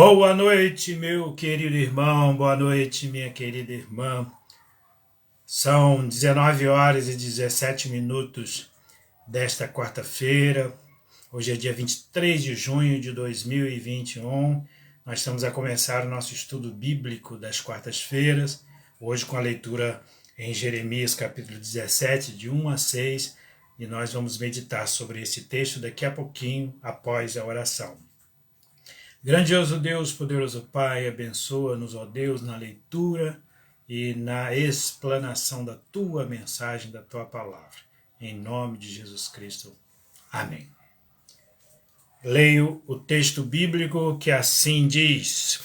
Boa noite, meu querido irmão, boa noite, minha querida irmã. São 19 horas e 17 minutos desta quarta-feira. Hoje é dia 23 de junho de 2021. Nós estamos a começar o nosso estudo bíblico das quartas-feiras, hoje com a leitura em Jeremias capítulo 17, de 1 a 6, e nós vamos meditar sobre esse texto daqui a pouquinho, após a oração. Grandioso Deus, poderoso Pai, abençoa-nos, ó Deus, na leitura e na explanação da Tua mensagem, da Tua palavra. Em nome de Jesus Cristo. Amém. Leio o texto bíblico que assim diz.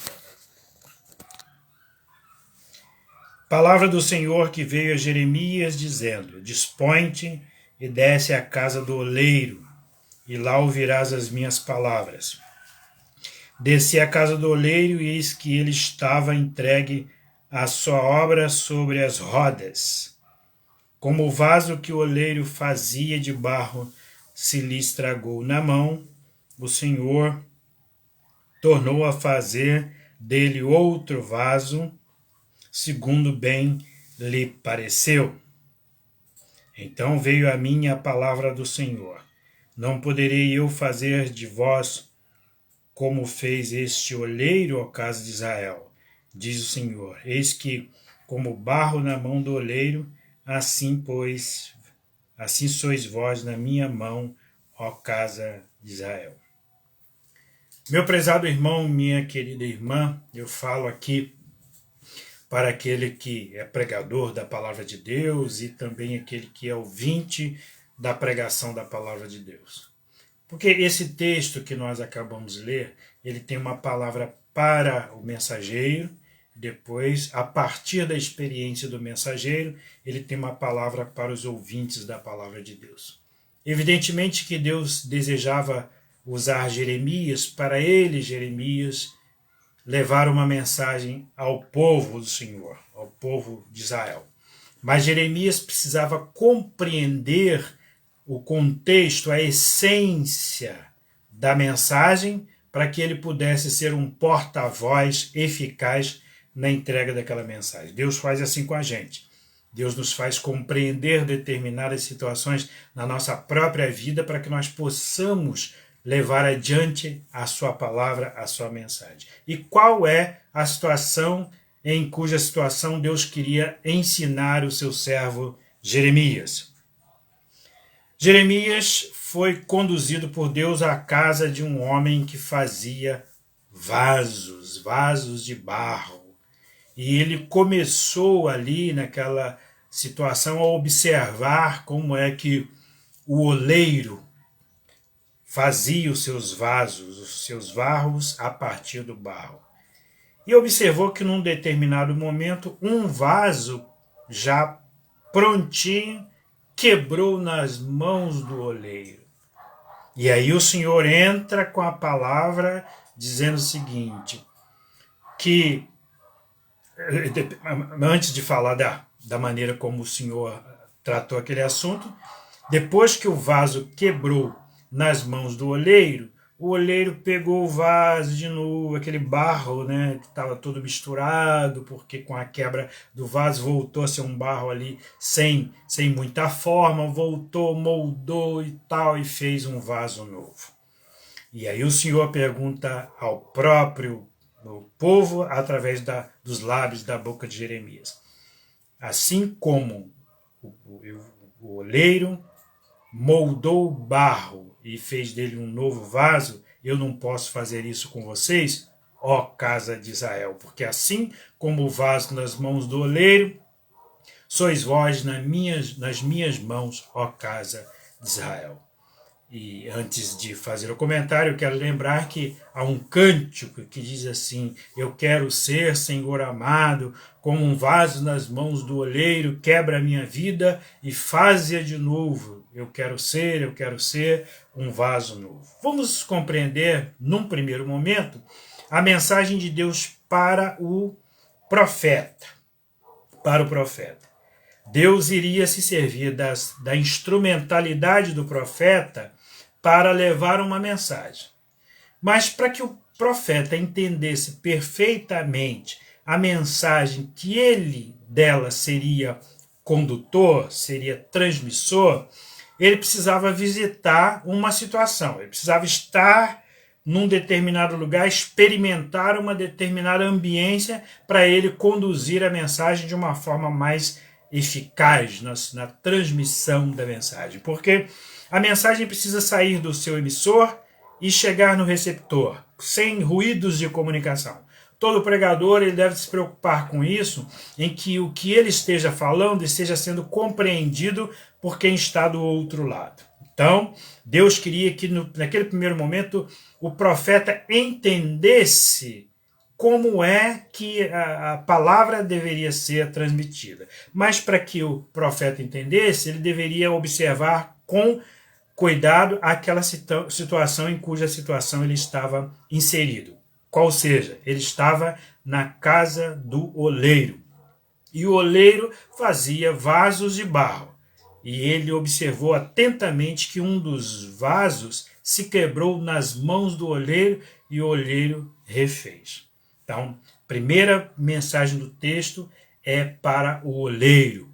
Palavra do Senhor que veio a Jeremias dizendo: Dispõe-te e desce à casa do oleiro, e lá ouvirás as minhas palavras. Desci à casa do oleiro e eis que ele estava entregue à sua obra sobre as rodas. Como o vaso que o oleiro fazia de barro se lhe estragou na mão, o Senhor tornou a fazer dele outro vaso, segundo bem lhe pareceu. Então veio a mim a palavra do Senhor: Não poderei eu fazer de vós como fez este oleiro, ó casa de Israel, diz o Senhor. Eis que, como barro na mão do oleiro, assim sois vós na minha mão, ó casa de Israel. Meu prezado irmão, minha querida irmã, eu falo aqui para aquele que é pregador da palavra de Deus e também aquele que é ouvinte da pregação da palavra de Deus. Porque esse texto que nós acabamos de ler, ele tem uma palavra para o mensageiro, depois, a partir da experiência do mensageiro, ele tem uma palavra para os ouvintes da palavra de Deus. Evidentemente que Deus desejava usar Jeremias, para ele, Jeremias, levar uma mensagem ao povo do Senhor, ao povo de Israel. Mas Jeremias precisava compreender o contexto, a essência da mensagem, para que ele pudesse ser um porta-voz eficaz na entrega daquela mensagem. Deus faz assim com a gente. Deus nos faz compreender determinadas situações na nossa própria vida para que nós possamos levar adiante a sua palavra, a sua mensagem. E qual é a situação em cuja situação Deus queria ensinar o seu servo Jeremias? Jeremias foi conduzido por Deus à casa de um homem que fazia vasos de barro. E ele começou ali naquela situação a observar como é que o oleiro fazia os seus vasos, os seus vasos a partir do barro. E observou que num determinado momento um vaso já prontinho quebrou nas mãos do oleiro. E aí o Senhor entra com a palavra dizendo o seguinte, que antes de falar da maneira como o Senhor tratou aquele assunto, depois que o vaso quebrou nas mãos do oleiro, o oleiro pegou o vaso de novo, aquele barro, né, que estava todo misturado, porque com a quebra do vaso voltou a ser um barro ali sem muita forma, voltou, moldou e tal, e fez um vaso novo. E aí o Senhor pergunta ao próprio povo, através dos lábios da boca de Jeremias: assim como o oleiro moldou o barro e fez dele um novo vaso, eu não posso fazer isso com vocês, ó casa de Israel, porque assim como o vaso nas mãos do oleiro, sois vós nas minhas mãos, ó casa de Israel. E antes de fazer o comentário, eu quero lembrar que há um cântico que diz assim: eu quero ser, Senhor amado, como um vaso nas mãos do oleiro, quebra a minha vida e faz-a de novo. Eu quero ser um vaso novo. Vamos compreender, num primeiro momento, a mensagem de Deus para o profeta. Para o profeta. Deus iria se servir da instrumentalidade do profeta para levar uma mensagem. Mas para que o profeta entendesse perfeitamente a mensagem que ele dela seria condutor, seria transmissor, ele precisava visitar uma situação, ele precisava estar num determinado lugar, experimentar uma determinada ambiência para ele conduzir a mensagem de uma forma mais eficaz na transmissão da mensagem. Porque a mensagem precisa sair do seu emissor e chegar no receptor, sem ruídos de comunicação. Todo pregador ele deve se preocupar com isso, em que o que ele esteja falando esteja sendo compreendido por quem está do outro lado. Então, Deus queria que naquele primeiro momento o profeta entendesse como é que a palavra deveria ser transmitida. Mas para que o profeta entendesse, ele deveria observar com cuidado aquela situação em cuja situação ele estava inserido. Qual seja, ele estava na casa do oleiro. E o oleiro fazia vasos de barro. E ele observou atentamente que um dos vasos se quebrou nas mãos do oleiro e o oleiro refez. Então, primeira mensagem do texto é para o oleiro,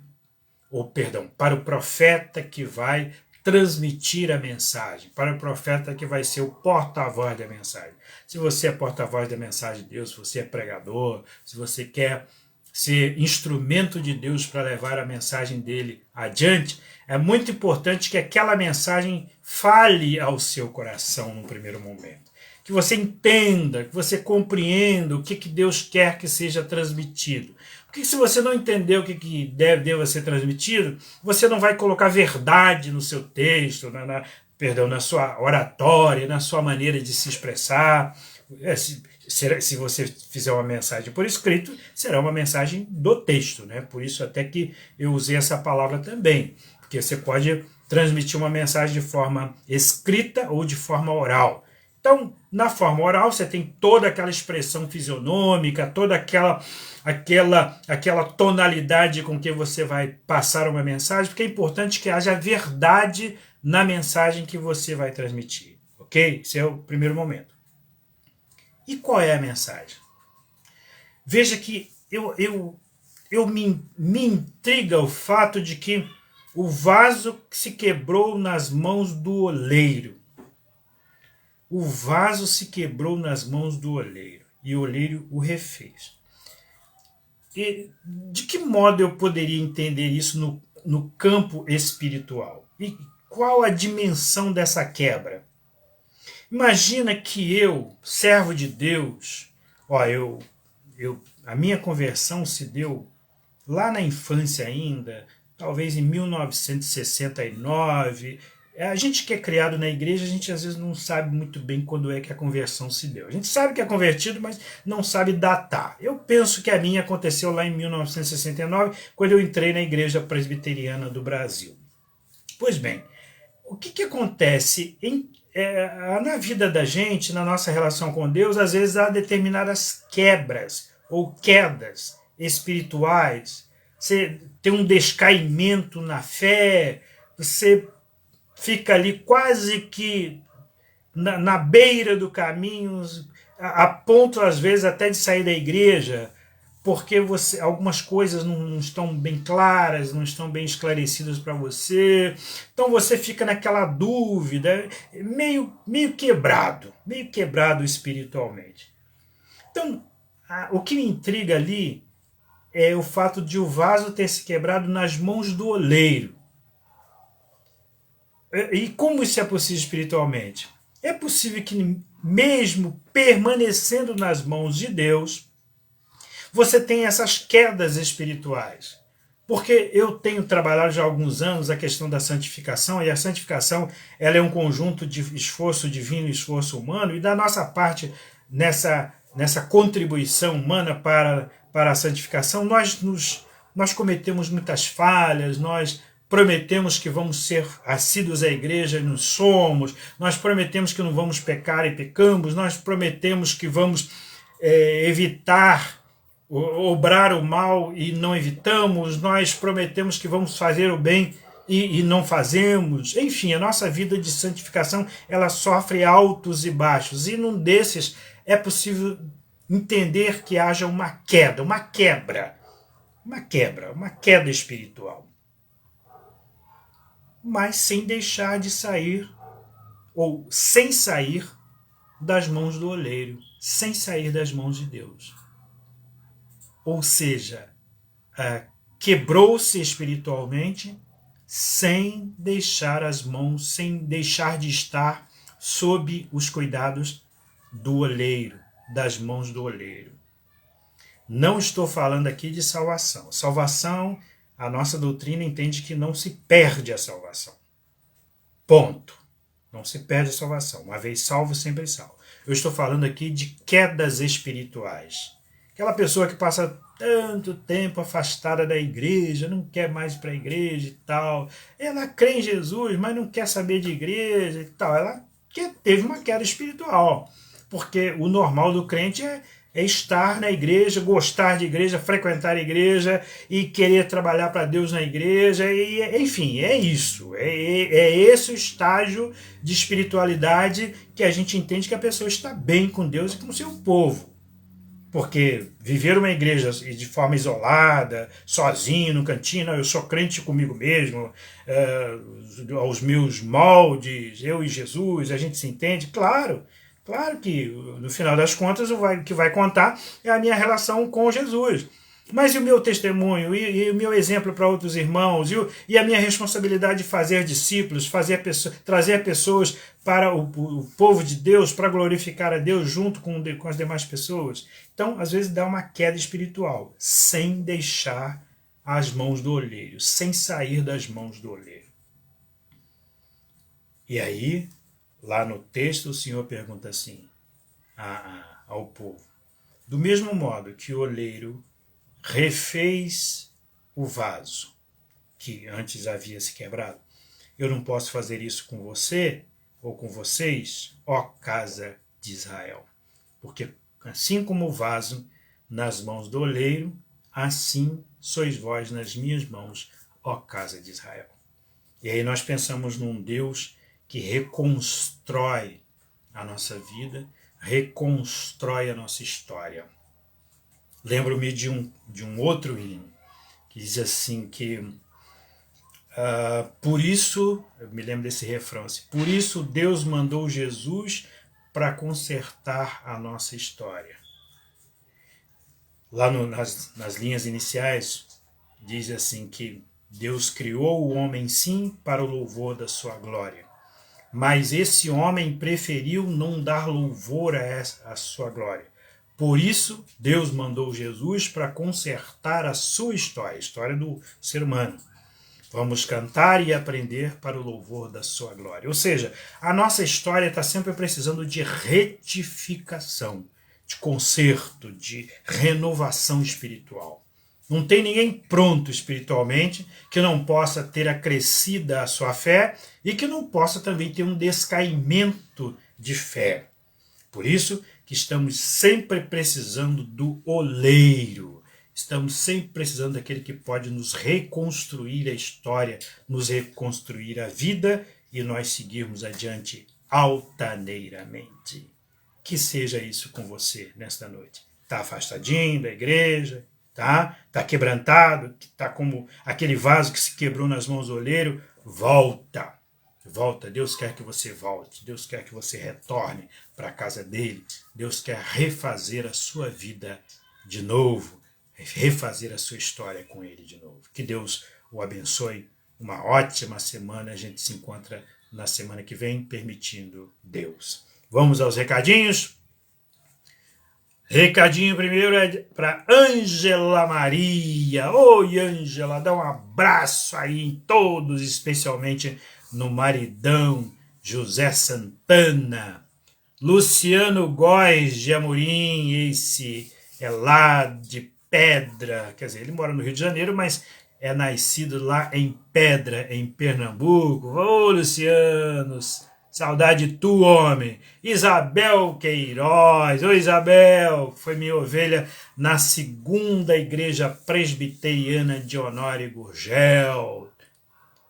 para o profeta que vai transmitir a mensagem, para o profeta que vai ser o porta-voz da mensagem. Se você é porta-voz da mensagem de Deus, se você é pregador, se você quer ser instrumento de Deus para levar a mensagem dele adiante, é muito importante que aquela mensagem fale ao seu coração no primeiro momento. Que você entenda, que você compreenda o que Deus quer que seja transmitido. Porque se você não entender o que deva ser transmitido, você não vai colocar verdade no seu texto, na sua oratória, na sua maneira de se expressar. Se você fizer uma mensagem por escrito, será uma mensagem do texto, né? Por isso até que eu usei essa palavra também, porque você pode transmitir uma mensagem de forma escrita ou de forma oral. Então, na forma oral, você tem toda aquela expressão fisionômica, toda aquela tonalidade com que você vai passar uma mensagem, porque é importante que haja verdade na mensagem que você vai transmitir, ok? Esse é o primeiro momento. E qual é a mensagem? Veja que me intriga o fato de que o vaso se quebrou nas mãos do oleiro. O vaso se quebrou nas mãos do oleiro e o oleiro o refez. E de que modo eu poderia entender isso no campo espiritual? E qual a dimensão dessa quebra? Imagina que eu, servo de Deus, a minha conversão se deu lá na infância ainda, talvez em 1969. A gente que é criado na igreja, a gente às vezes não sabe muito bem quando é que a conversão se deu. A gente sabe que é convertido, mas não sabe datar. Eu penso que a minha aconteceu lá em 1969, quando eu entrei na Igreja Presbiteriana do Brasil. Pois bem, o que acontece na vida da gente, na nossa relação com Deus? Às vezes há determinadas quebras ou quedas espirituais. Você tem um descaimento na fé, você fica ali quase que na beira do caminho, a ponto às vezes até de sair da igreja, porque algumas coisas não estão bem claras, não estão bem esclarecidas para você. Então você fica naquela dúvida, meio quebrado espiritualmente. Então, o que me intriga ali é o fato de o vaso ter se quebrado nas mãos do oleiro. E como isso é possível espiritualmente? É possível que, mesmo permanecendo nas mãos de Deus, você tenha essas quedas espirituais. Porque eu tenho trabalhado já há alguns anos a questão da santificação, e a santificação ela é um conjunto de esforço divino e esforço humano, e da nossa parte, nessa contribuição humana para a santificação, nós cometemos muitas falhas, nós prometemos que vamos ser assíduos à igreja e não somos, nós prometemos que não vamos pecar e pecamos, nós prometemos que vamos evitar obrar o mal e não evitamos, nós prometemos que vamos fazer o bem e não fazemos. Enfim, a nossa vida de santificação ela sofre altos e baixos, e num desses é possível entender que haja uma queda, uma queda espiritual. Mas sem deixar de sair, ou sem sair das mãos do oleiro, sem sair das mãos de Deus. Ou seja, quebrou-se espiritualmente sem deixar as mãos, sem deixar de estar sob os cuidados do oleiro, das mãos do oleiro. Não estou falando aqui de salvação. Salvação, a nossa doutrina entende que não se perde a salvação. Ponto. Não se perde a salvação. Uma vez salvo, sempre salvo. Eu estou falando aqui de quedas espirituais. Aquela pessoa que passa tanto tempo afastada da igreja, não quer mais ir para a igreja e tal. Ela crê em Jesus, mas não quer saber de igreja e tal. Ela teve uma queda espiritual. Porque o normal do crente é estar na igreja, gostar de igreja, frequentar a igreja e querer trabalhar para Deus na igreja, e enfim, é isso. É esse o estágio de espiritualidade que a gente entende que a pessoa está bem com Deus e com o seu povo. Porque viver uma igreja de forma isolada, sozinho, no cantinho, não, eu sou crente comigo mesmo, aos meus moldes, eu e Jesus, a gente se entende, claro que no final das contas o que vai contar é a minha relação com Jesus. Mas e o meu testemunho, e o meu exemplo para outros irmãos, e a minha responsabilidade de fazer discípulos, trazer pessoas para o povo de Deus, para glorificar a Deus junto com as demais pessoas? Então, às vezes dá uma queda espiritual, sem deixar as mãos do oleiro, sem sair das mãos do oleiro. E aí, lá no texto, o Senhor pergunta assim ao povo: do mesmo modo que o oleiro refez o vaso que antes havia se quebrado, eu não posso fazer isso com você ou com vocês, ó casa de Israel. Porque assim como o vaso nas mãos do oleiro, assim sois vós nas minhas mãos, ó casa de Israel. E aí nós pensamos num Deus que reconstrói a nossa vida, reconstrói a nossa história. Lembro-me de um outro hino que diz assim que por isso, eu me lembro desse refrão assim, por isso Deus mandou Jesus para consertar a nossa história. Lá nas linhas iniciais diz assim que Deus criou o homem sim para o louvor da sua glória, mas esse homem preferiu não dar louvor a sua glória. Por isso, Deus mandou Jesus para consertar a sua história, a história do ser humano. Vamos cantar e aprender para o louvor da sua glória. Ou seja, a nossa história está sempre precisando de retificação, de conserto, de renovação espiritual. Não tem ninguém pronto espiritualmente que não possa ter acrescida a sua fé e que não possa também ter um descaimento de fé. Por isso que estamos sempre precisando do oleiro. Estamos sempre precisando daquele que pode nos reconstruir a história, nos reconstruir a vida e nós seguirmos adiante altaneiramente. Que seja isso com você nesta noite. Está afastadinho da igreja, tá quebrantado, está como aquele vaso que se quebrou nas mãos do oleiro, volta. Deus quer que você volte, Deus quer que você retorne para a casa dele, Deus quer refazer a sua vida de novo, refazer a sua história com ele de novo. Que Deus o abençoe, uma ótima semana, a gente se encontra na semana que vem, permitindo Deus. Vamos aos recadinhos? Recadinho primeiro é para Ângela Maria. Oi, Ângela, dá um abraço aí em todos, especialmente no maridão José Santana. Luciano Góes de Amorim, esse é lá de Pedra, quer dizer, ele mora no Rio de Janeiro, mas é nascido lá em Pedra, em Pernambuco. Ô, Luciano, saudade tu, homem. Isabel Queiroz, ô Isabel, foi minha ovelha na segunda igreja presbiteriana de Honório Gurgel.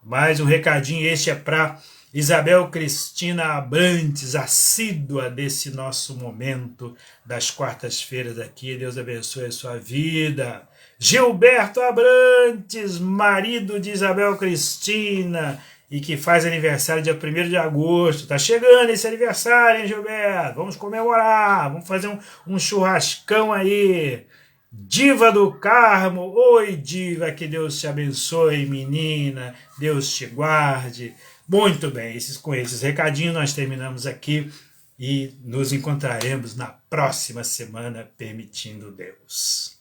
Mais um recadinho, este é para Isabel Cristina Abrantes, assídua desse nosso momento das quartas-feiras aqui. Deus abençoe a sua vida. Gilberto Abrantes, marido de Isabel Cristina, e que faz aniversário dia 1º de agosto. Tá chegando esse aniversário, hein, Gilberto? Vamos comemorar, vamos fazer um churrascão aí. Diva do Carmo, oi diva, que Deus te abençoe, menina, Deus te guarde. Muito bem, com esses recadinhos nós terminamos aqui e nos encontraremos na próxima semana, permitindo Deus.